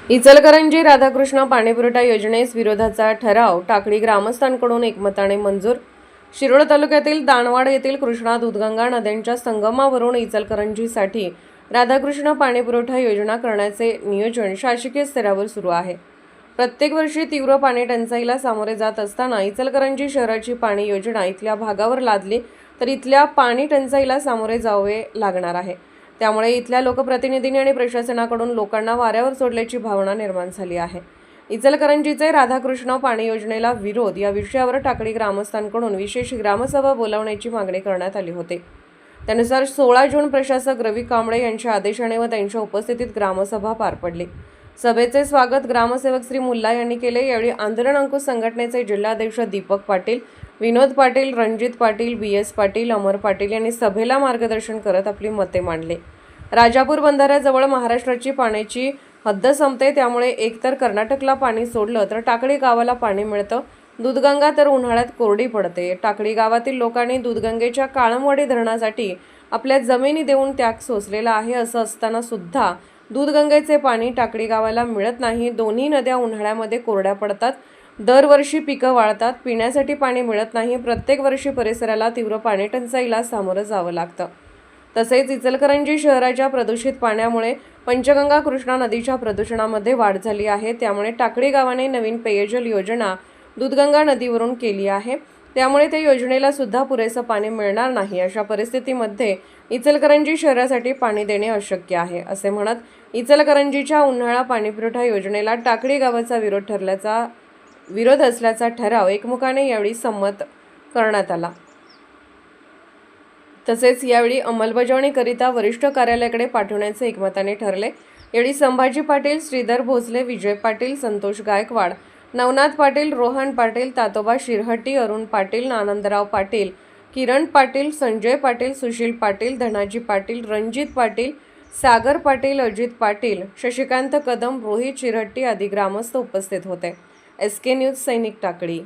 इचलकरंजी राधाकृष्ण पाणीपुरवठा योजनेस विरोधाचा ठराव टाकळी ग्रामस्थांकडून एकमताने मंजूर। शिरोळ तालुक्यातील दाणवाड येथील कृष्णा दूधगंगा नद्यांच्या संगमावरून इचलकरंजीसाठी राधाकृष्ण पाणीपुरवठा योजना करण्याचे नियोजन शासकीय स्तरावर सुरू आहे। प्रत्येक वर्षी तीव्र पाणी टंचाईला सामोरे जात असताना इचलकरंजी शहराची पाणी योजना इथल्या भागावर लादली तर इथल्या पाणी टंचाईला सामोरे जावे लागणार आहे। त्यामुळे इथल्या लोकप्रतिनिधींनी आणि प्रशासनाकडून लोकांना वाऱ्यावर सोडल्याची भावना निर्माण झाली आहे। इचलकरंजीचे राधाकृष्ण पाणी योजनेला विरोध या विषयावर टाकळी ग्रामस्थांकडून विशेष ग्रामसभा बोलावण्याची मागणी करण्यात आली होती। त्यानुसार 16 जून प्रशासक रवी कांबळे यांच्या आदेशाने व त्यांच्या उपस्थितीत ग्रामसभा पार पडली। सभेचे स्वागत ग्रामसेवक श्री मुल्ला यांनी केले। यावेळी आंदोलन अंकुश संघटनेचे जिल्हाध्यक्ष दीपक पाटील, विनोद पाटील, रणजित पाटील, BS पाटील, अमर पाटील यांनी सभेला मार्गदर्शन करत आपली मते मांडली। राजापूर बंधाऱ्याजवळ महाराष्ट्राची पाण्याची हद्द संपते, त्यामुळे एकतर कर्नाटकला पाणी सोडलं तर टाकळी गावाला पाणी मिळतं, दूधगंगा तर उन्हाळ्यात कोरडी पडते। टाकळी गावातील लोकांनी दूधगंगेच्या काळमवाडी धरणासाठी आपल्या जमिनी देऊन त्याग सोसलेला आहे। असं असताना सुद्धा दूधगंगेचे पाणी टाकळी गावाला मिळत नाही। दोन्ही नद्या उन्हाळ्यामध्ये कोरड्या पडतात, दरवर्षी पिकं वाळतात, पिण्यासाठी पाणी मिळत नाही। प्रत्येक वर्षी परिसराला तीव्र पाणी टंचाईला सामोरं जावं लागतं। तसेच इचलकरंजी शहराच्या प्रदूषित पाण्यामुळे पंचगंगा कृष्णा नदीच्या प्रदूषणामध्ये वाढ झाली आहे। त्यामुळे टाकळी गावाने नवीन पेयजल योजना दूधगंगा नदीवरून केली आहे, त्यामुळे त्या योजनेला सुद्धा पुरेसं पाणी मिळणार नाही। अशा परिस्थितीमध्ये इचलकरंजी शहरासाठी पाणी देणे अशक्य आहे, असे म्हणत इचलकरंजीच्या उन्हाळा पाणीपुरवठा योजनेला टाकळी गावाचा विरोध असल्याचा ठराव एकमुखाने यावेळी संमत करण्यात आला। तसेच यावेळी अंमलबजावणीकरिता वरिष्ठ कार्यालयाकडे पाठवण्याचे एकमताने ठरले। यावेळी संभाजी पाटील, श्रीधर भोसले, विजय पाटील, संतोष गायकवाड, नवनाथ पाटील, रोहन पाटील, तातोबा शिरहट्टी, अरुण पाटील, आनंदराव पाटील, किरण पाटील, संजय पाटील, सुशील पाटील, धनाजी पाटील, रणजित पाटील, सागर पाटील, अजित पाटील, शशिकांत कदम, रोहित शिरहट्टी आदी ग्रामस्थ उपस्थित होते। SK न्यूज सैनिक टाकळी।